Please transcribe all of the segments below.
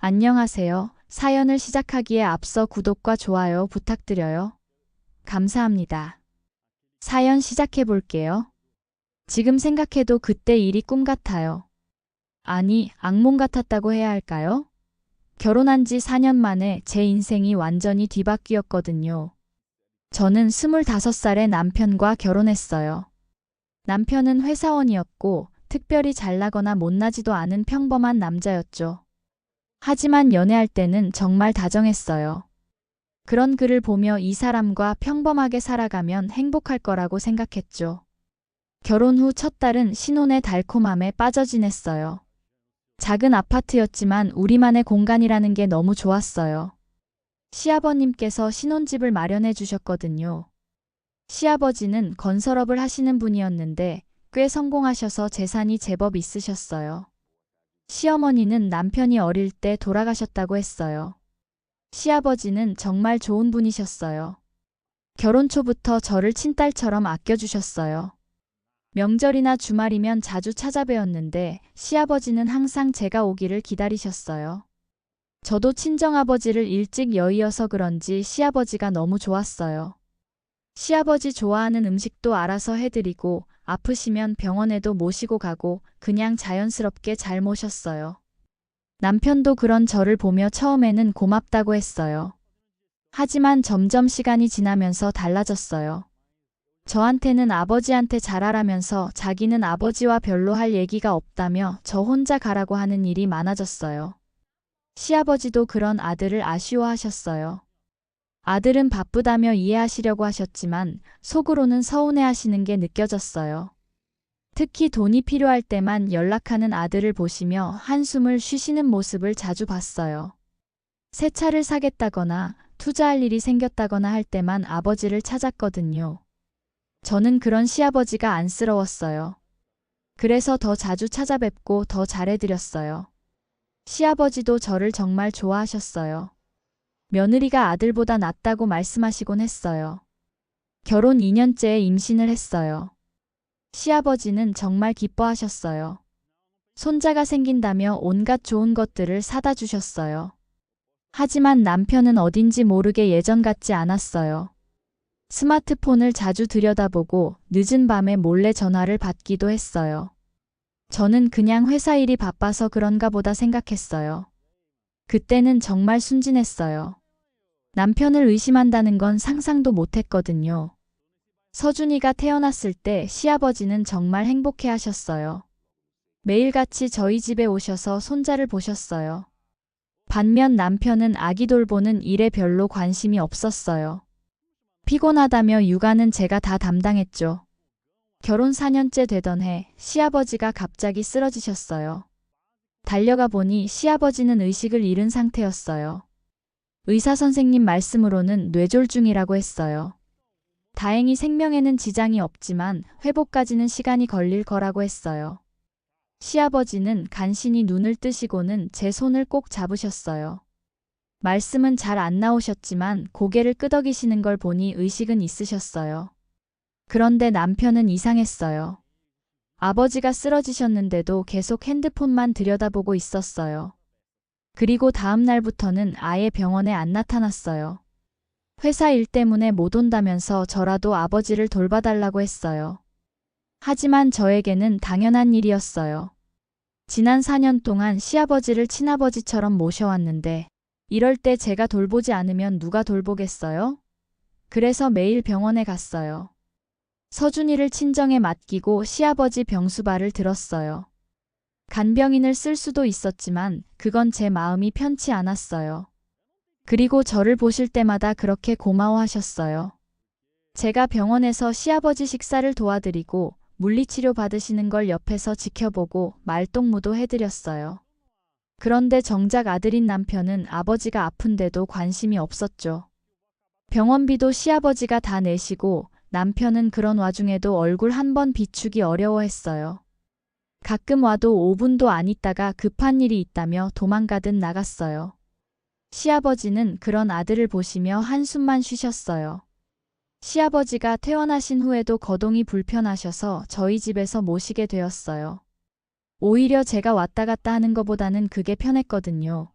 안녕하세요. 사연을 시작하기에 앞서 구독과 좋아요 부탁드려요. 감사합니다. 사연 시작해 볼게요. 지금 생각해도 그때 일이 꿈 같아요. 아니, 악몽 같았다고 해야 할까요? 결혼한 지 4년 만에 제 인생이 완전히 뒤바뀌었거든요. 저는 25살에 남편과 결혼했어요. 남편은 회사원이었고 특별히 잘나거나 못나지도 않은 평범한 남자였죠. 하지만 연애할 때는 정말 다정했어요. 그런 그를 보며 이 사람과 평범하게 살아가면 행복할 거라고 생각했죠. 결혼 후 첫 달은 신혼의 달콤함에 빠져 지냈어요. 작은 아파트였지만 우리만의 공간이라는 게 너무 좋았어요. 시아버님께서 신혼집을 마련해 주셨거든요. 시아버지는 건설업을 하시는 분이었는데 꽤 성공하셔서 재산이 제법 있으셨어요. 시어머니는 남편이 어릴 때 돌아가셨다고 했어요. 시아버지는 정말 좋은 분이셨어요. 결혼 초부터 저를 친딸처럼 아껴주셨어요. 명절이나 주말이면 자주 찾아뵈었는데 시아버지는 항상 제가 오기를 기다리셨어요. 저도 친정아버지를 일찍 여의어서 그런지 시아버지가 너무 좋았어요. 시아버지 좋아하는 음식도 알아서 해드리고 아프시면 병원에도 모시고 가고 그냥 자연스럽게 잘 모셨어요. 남편도 그런 저를 보며 처음에는 고맙다고 했어요. 하지만 점점 시간이 지나면서 달라졌어요. 저한테는 아버지한테 잘하라면서 자기는 아버지와 별로 할 얘기가 없다며 저 혼자 가라고 하는 일이 많아졌어요. 시아버지도 그런 아들을 아쉬워하셨어요. 아들은 바쁘다며 이해하시려고 하셨지만 속으로는 서운해하시는 게 느껴졌어요. 특히 돈이 필요할 때만 연락하는 아들을 보시며 한숨을 쉬시는 모습을 자주 봤어요. 새 차를 사겠다거나 투자할 일이 생겼다거나 할 때만 아버지를 찾았거든요. 저는 그런 시아버지가 안쓰러웠어요. 그래서 더 자주 찾아뵙고 더 잘해드렸어요. 시아버지도 저를 정말 좋아하셨어요. 며느리가 아들보다 낫다고 말씀하시곤 했어요. 결혼 2년째에 임신을 했어요. 시아버지는 정말 기뻐하셨어요. 손자가 생긴다며 온갖 좋은 것들을 사다 주셨어요. 하지만 남편은 어딘지 모르게 예전 같지 않았어요. 스마트폰을 자주 들여다보고 늦은 밤에 몰래 전화를 받기도 했어요. 저는 그냥 회사 일이 바빠서 그런가 보다 생각했어요. 그때는 정말 순진했어요. 남편을 의심한다는 건 상상도 못했거든요. 서준이가 태어났을 때 시아버지는 정말 행복해 하셨어요. 매일같이 저희 집에 오셔서 손자를 보셨어요. 반면 남편은 아기 돌보는 일에 별로 관심이 없었어요. 피곤하다며 육아는 제가 다 담당했죠. 결혼 4년째 되던 해 시아버지가 갑자기 쓰러지셨어요. 달려가 보니 시아버지는 의식을 잃은 상태였어요. 의사 선생님 말씀으로는 뇌졸중이라고 했어요. 다행히 생명에는 지장이 없지만 회복까지는 시간이 걸릴 거라고 했어요. 시아버지는 간신히 눈을 뜨시고는 제 손을 꼭 잡으셨어요. 말씀은 잘 안 나오셨지만 고개를 끄덕이시는 걸 보니 의식은 있으셨어요. 그런데 남편은 이상했어요. 아버지가 쓰러지셨는데도 계속 핸드폰만 들여다보고 있었어요. 그리고 다음 날부터는 아예 병원에 안 나타났어요. 회사 일 때문에 못 온다면서 저라도 아버지를 돌봐달라고 했어요. 하지만 저에게는 당연한 일이었어요. 지난 4년 동안 시아버지를 친아버지처럼 모셔왔는데 이럴 때 제가 돌보지 않으면 누가 돌보겠어요? 그래서 매일 병원에 갔어요. 서준이를 친정에 맡기고 시아버지 병수발을 들었어요. 간병인을 쓸 수도 있었지만 그건 제 마음이 편치 않았어요. 그리고 저를 보실 때마다 그렇게 고마워하셨어요. 제가 병원에서 시아버지 식사를 도와드리고 물리치료 받으시는 걸 옆에서 지켜보고 말동무도 해드렸어요. 그런데 정작 아들인 남편은 아버지가 아픈데도 관심이 없었죠. 병원비도 시아버지가 다 내시고 남편은 그런 와중에도 얼굴 한 번 비추기 어려워했어요. 가끔 와도 5분도 안 있다가 급한 일이 있다며 도망가듯 나갔어요. 시아버지는 그런 아들을 보시며 한숨만 쉬셨어요. 시아버지가 퇴원하신 후에도 거동이 불편하셔서 저희 집에서 모시게 되었어요. 오히려 제가 왔다 갔다 하는 것보다는 그게 편했거든요.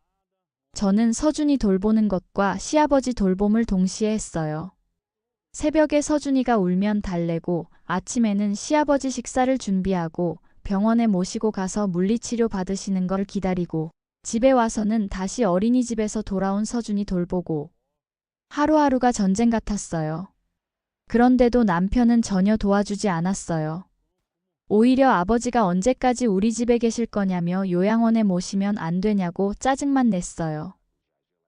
저는 서준이 돌보는 것과 시아버지 돌봄을 동시에 했어요. 새벽에 서준이가 울면 달래고 아침에는 시아버지 식사를 준비하고 병원에 모시고 가서 물리치료 받으시는 걸 기다리고 집에 와서는 다시 어린이집에서 돌아온 서준이 돌보고 하루하루가 전쟁 같았어요. 그런데도 남편은 전혀 도와주지 않았어요. 오히려 아버지가 언제까지 우리 집에 계실 거냐며 요양원에 모시면 안 되냐고 짜증만 냈어요.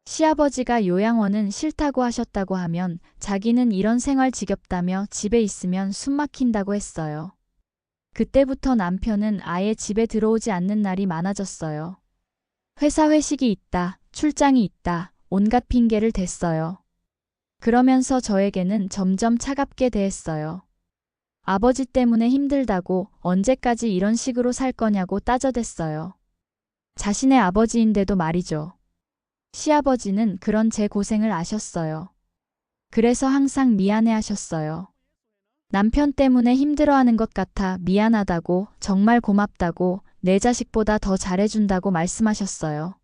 시아버지가 요양원은 싫다고 하셨다고 하면 자기는 이런 생활 지겹다며 집에 있으면 숨 막힌다고 했어요. 그때부터 남편은 아예 집에 들어오지 않는 날이 많아졌어요. 회사 회식이 있다, 출장이 있다, 온갖 핑계를 댔어요. 그러면서 저에게는 점점 차갑게 대했어요. 아버지 때문에 힘들다고 언제까지 이런 식으로 살 거냐고 따져댔어요. 자신의 아버지인데도 말이죠. 시아버지는 그런 제 고생을 아셨어요. 그래서 항상 미안해 하셨어요. 남편 때문에 힘들어하는 것 같아 미안하다고, 정말 고맙다고, 내 자식보다 더 잘해준다고 말씀하셨어요.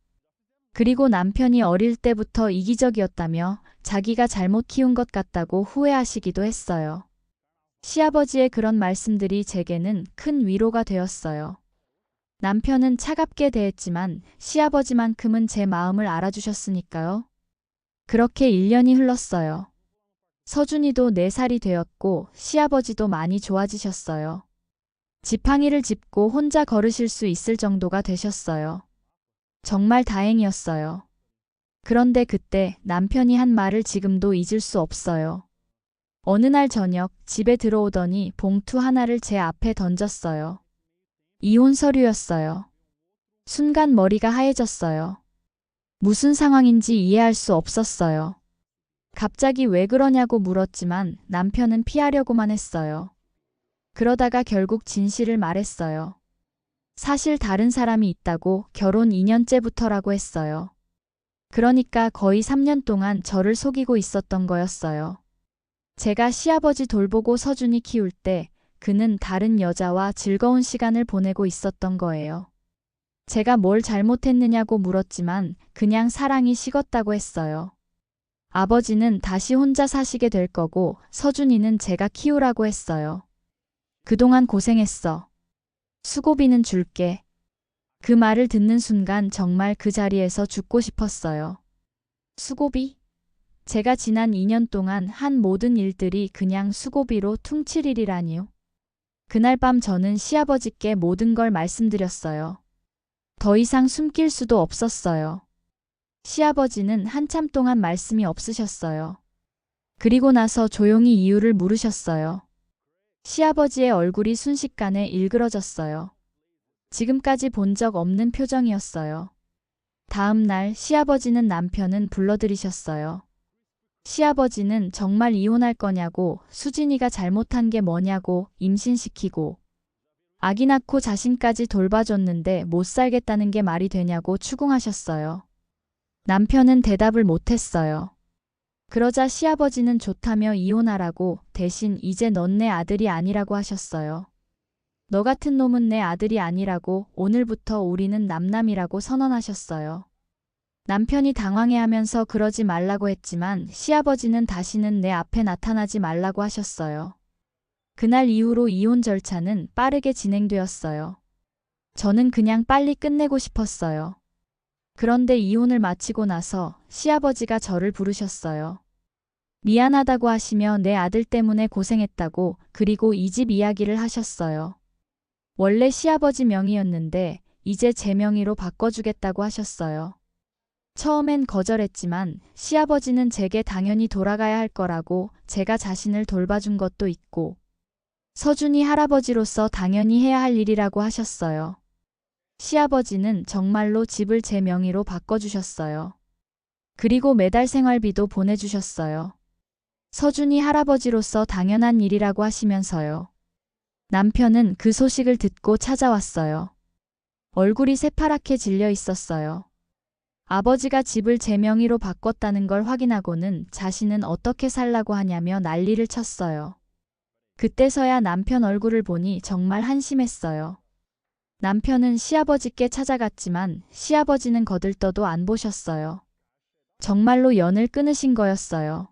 그리고 남편이 어릴 때부터 이기적이었다며 자기가 잘못 키운 것 같다고 후회하시기도 했어요. 시아버지의 그런 말씀들이 제게는 큰 위로가 되었어요. 남편은 차갑게 대했지만 시아버지만큼은 제 마음을 알아주셨으니까요. 그렇게 1년이 흘렀어요. 서준이도 4살이 되었고 시아버지도 많이 좋아지셨어요. 지팡이를 짚고 혼자 걸으실 수 있을 정도가 되셨어요. 정말 다행이었어요. 그런데 그때 남편이 한 말을 지금도 잊을 수 없어요. 어느 날 저녁 집에 들어오더니 봉투 하나를 제 앞에 던졌어요. 이혼 서류였어요. 순간 머리가 하얘졌어요. 무슨 상황인지 이해할 수 없었어요. 갑자기 왜 그러냐고 물었지만 남편은 피하려고만 했어요. 그러다가 결국 진실을 말했어요. 사실 다른 사람이 있다고 결혼 2년째부터라고 했어요. 그러니까 거의 3년 동안 저를 속이고 있었던 거였어요. 제가 시아버지 돌보고 서준이 키울 때 그는 다른 여자와 즐거운 시간을 보내고 있었던 거예요. 제가 뭘 잘못했느냐고 물었지만 그냥 사랑이 식었다고 했어요. 아버지는 다시 혼자 사시게 될 거고 서준이는 제가 키우라고 했어요. 그동안 고생했어. 수고비는 줄게. 그 말을 듣는 순간 정말 그 자리에서 죽고 싶었어요. 수고비? 제가 지난 2년 동안 한 모든 일들이 그냥 수고비로 퉁칠 일이라니요. 그날 밤 저는 시아버지께 모든 걸 말씀드렸어요. 더 이상 숨길 수도 없었어요. 시아버지는 한참 동안 말씀이 없으셨어요. 그리고 나서 조용히 이유를 물으셨어요. 시아버지의 얼굴이 순식간에 일그러졌어요. 지금까지 본 적 없는 표정이었어요. 다음 날 시아버지는 남편은 불러들이셨어요. 시아버지는 정말 이혼할 거냐고, 수진이가 잘못한 게 뭐냐고, 임신시키고 아기 낳고 자신까지 돌봐줬는데 못 살겠다는 게 말이 되냐고 추궁하셨어요. 남편은 대답을 못했어요. 그러자 시아버지는 좋다며 이혼하라고, 대신 이제 넌 내 아들이 아니라고 하셨어요. 너 같은 놈은 내 아들이 아니라고, 오늘부터 우리는 남남이라고 선언하셨어요. 남편이 당황해하면서 그러지 말라고 했지만 시아버지는 다시는 내 앞에 나타나지 말라고 하셨어요. 그날 이후로 이혼 절차는 빠르게 진행되었어요. 저는 그냥 빨리 끝내고 싶었어요. 그런데 이혼을 마치고 나서 시아버지가 저를 부르셨어요. 미안하다고 하시며 내 아들 때문에 고생했다고, 그리고 이 집 이야기를 하셨어요. 원래 시아버지 명의였는데 이제 제 명의로 바꿔주겠다고 하셨어요. 처음엔 거절했지만 시아버지는 제게 당연히 돌아가야 할 거라고, 제가 자신을 돌봐준 것도 있고 서준이 할아버지로서 당연히 해야 할 일이라고 하셨어요. 시아버지는 정말로 집을 제 명의로 바꿔주셨어요. 그리고 매달 생활비도 보내주셨어요. 서준이 할아버지로서 당연한 일이라고 하시면서요. 남편은 그 소식을 듣고 찾아왔어요. 얼굴이 새파랗게 질려 있었어요. 아버지가 집을 제 명의로 바꿨다는 걸 확인하고는 자신은 어떻게 살라고 하냐며 난리를 쳤어요. 그때서야 남편 얼굴을 보니 정말 한심했어요. 남편은 시아버지께 찾아갔지만 시아버지는 거들떠도 안 보셨어요. 정말로 연을 끊으신 거였어요.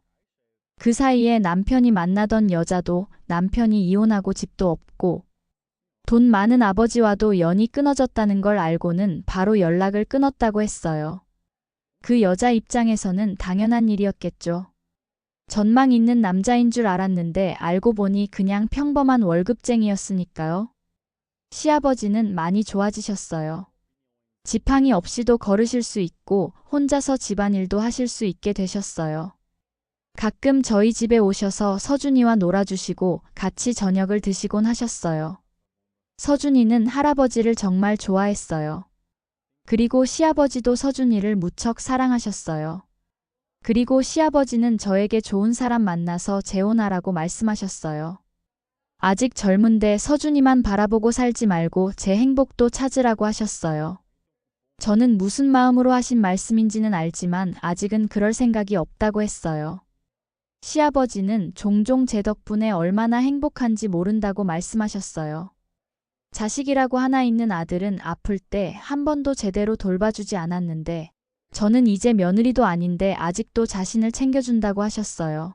그 사이에 남편이 만나던 여자도 남편이 이혼하고 집도 없고 돈 많은 아버지와도 연이 끊어졌다는 걸 알고는 바로 연락을 끊었다고 했어요. 그 여자 입장에서는 당연한 일이었겠죠. 전망 있는 남자인 줄 알았는데 알고 보니 그냥 평범한 월급쟁이였으니까요. 시아버지는 많이 좋아지셨어요. 지팡이 없이도 걸으실 수 있고 혼자서 집안일도 하실 수 있게 되셨어요. 가끔 저희 집에 오셔서 서준이와 놀아주시고 같이 저녁을 드시곤 하셨어요. 서준이는 할아버지를 정말 좋아했어요. 그리고 시아버지도 서준이를 무척 사랑하셨어요. 그리고 시아버지는 저에게 좋은 사람 만나서 재혼하라고 말씀하셨어요. 아직 젊은데 서준이만 바라보고 살지 말고 제 행복도 찾으라고 하셨어요. 저는 무슨 마음으로 하신 말씀인지는 알지만 아직은 그럴 생각이 없다고 했어요. 시아버지는 종종 제 덕분에 얼마나 행복한지 모른다고 말씀하셨어요. 자식이라고 하나 있는 아들은 아플 때 한 번도 제대로 돌봐주지 않았는데 저는 이제 며느리도 아닌데 아직도 자신을 챙겨준다고 하셨어요.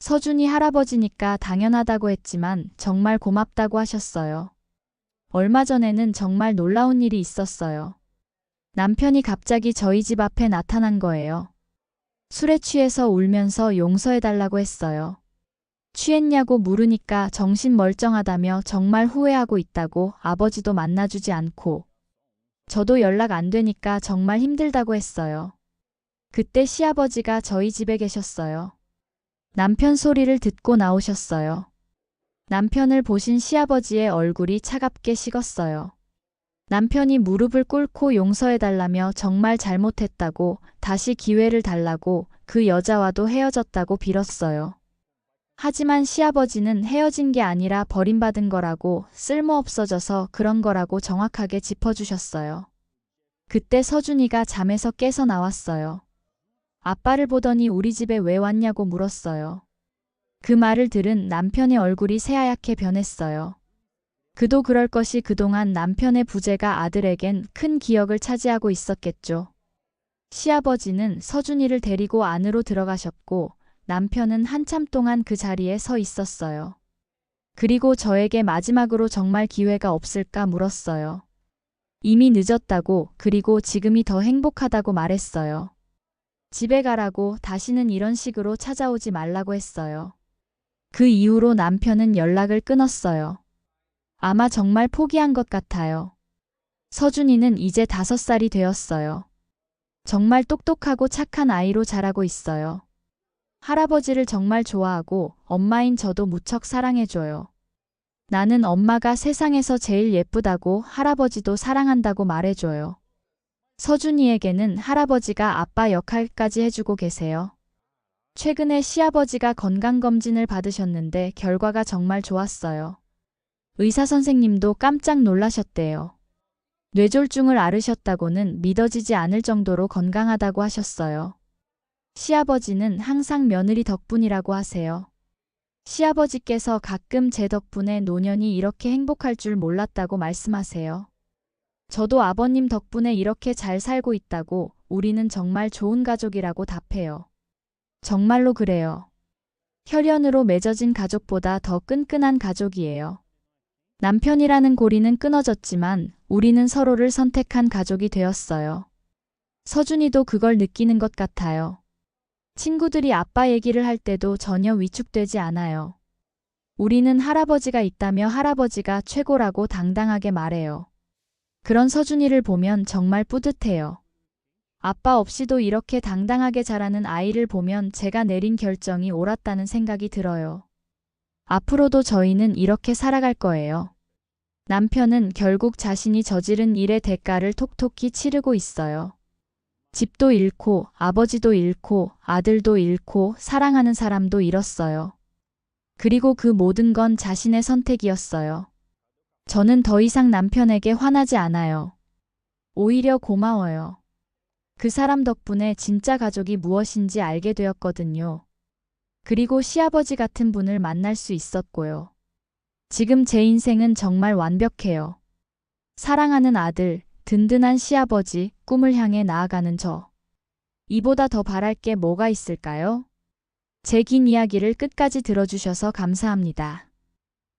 서준이 할아버지니까 당연하다고 했지만 정말 고맙다고 하셨어요. 얼마 전에는 정말 놀라운 일이 있었어요. 남편이 갑자기 저희 집 앞에 나타난 거예요. 술에 취해서 울면서 용서해달라고 했어요. 취했냐고 물으니까 정신 멀쩡하다며 정말 후회하고 있다고 아버지도 만나주지 않고 저도 연락 안 되니까 정말 힘들다고 했어요. 그때 시아버지가 저희 집에 계셨어요. 남편 소리를 듣고 나오셨어요. 남편을 보신 시아버지의 얼굴이 차갑게 식었어요. 남편이 무릎을 꿇고 용서해달라며 정말 잘못했다고 다시 기회를 달라고 그 여자와도 헤어졌다고 빌었어요. 하지만 시아버지는 헤어진 게 아니라 버림받은 거라고 쓸모없어져서 그런 거라고 정확하게 짚어주셨어요. 그때 서준이가 잠에서 깨서 나왔어요. 아빠를 보더니 우리 집에 왜 왔냐고 물었어요. 그 말을 들은 남편의 얼굴이 새하얗게 변했어요. 그도 그럴 것이 그동안 남편의 부재가 아들에겐 큰 기억을 차지하고 있었겠죠. 시아버지는 서준이를 데리고 안으로 들어가셨고 남편은 한참 동안 그 자리에 서 있었어요. 그리고 저에게 마지막으로 정말 기회가 없을까 물었어요. 이미 늦었다고 그리고 지금이 더 행복하다고 말했어요. 집에 가라고 다시는 이런 식으로 찾아오지 말라고 했어요. 그 이후로 남편은 연락을 끊었어요. 아마 정말 포기한 것 같아요. 서준이는 이제 5살이 되었어요. 정말 똑똑하고 착한 아이로 자라고 있어요. 할아버지를 정말 좋아하고 엄마인 저도 무척 사랑해줘요. 나는 엄마가 세상에서 제일 예쁘다고 할아버지도 사랑한다고 말해줘요. 서준이에게는 할아버지가 아빠 역할까지 해주고 계세요. 최근에 시아버지가 건강검진을 받으셨는데 결과가 정말 좋았어요. 의사 선생님도 깜짝 놀라셨대요. 뇌졸중을 앓으셨다고는 믿어지지 않을 정도로 건강하다고 하셨어요. 시아버지는 항상 며느리 덕분이라고 하세요. 시아버지께서 가끔 제 덕분에 노년이 이렇게 행복할 줄 몰랐다고 말씀하세요. 저도 아버님 덕분에 이렇게 잘 살고 있다고 우리는 정말 좋은 가족이라고 답해요. 정말로 그래요. 혈연으로 맺어진 가족보다 더 끈끈한 가족이에요. 남편이라는 고리는 끊어졌지만 우리는 서로를 선택한 가족이 되었어요. 서준이도 그걸 느끼는 것 같아요. 친구들이 아빠 얘기를 할 때도 전혀 위축되지 않아요. 우리는 할아버지가 있다며 할아버지가 최고라고 당당하게 말해요. 그런 서준이를 보면 정말 뿌듯해요. 아빠 없이도 이렇게 당당하게 자라는 아이를 보면 제가 내린 결정이 옳았다는 생각이 들어요. 앞으로도 저희는 이렇게 살아갈 거예요. 남편은 결국 자신이 저지른 일의 대가를 톡톡히 치르고 있어요. 집도 잃고 아버지도 잃고 아들도 잃고 사랑하는 사람도 잃었어요. 그리고 그 모든 건 자신의 선택이었어요. 저는 더 이상 남편에게 화나지 않아요. 오히려 고마워요. 그 사람 덕분에 진짜 가족이 무엇인지 알게 되었거든요. 그리고 시아버지 같은 분을 만날 수 있었고요. 지금 제 인생은 정말 완벽해요. 사랑하는 아들, 든든한 시아버지, 꿈을 향해 나아가는 저. 이보다 더 바랄 게 뭐가 있을까요? 제 긴 이야기를 끝까지 들어주셔서 감사합니다.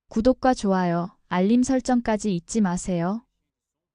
구독과 좋아요, 알림 설정까지 잊지 마세요.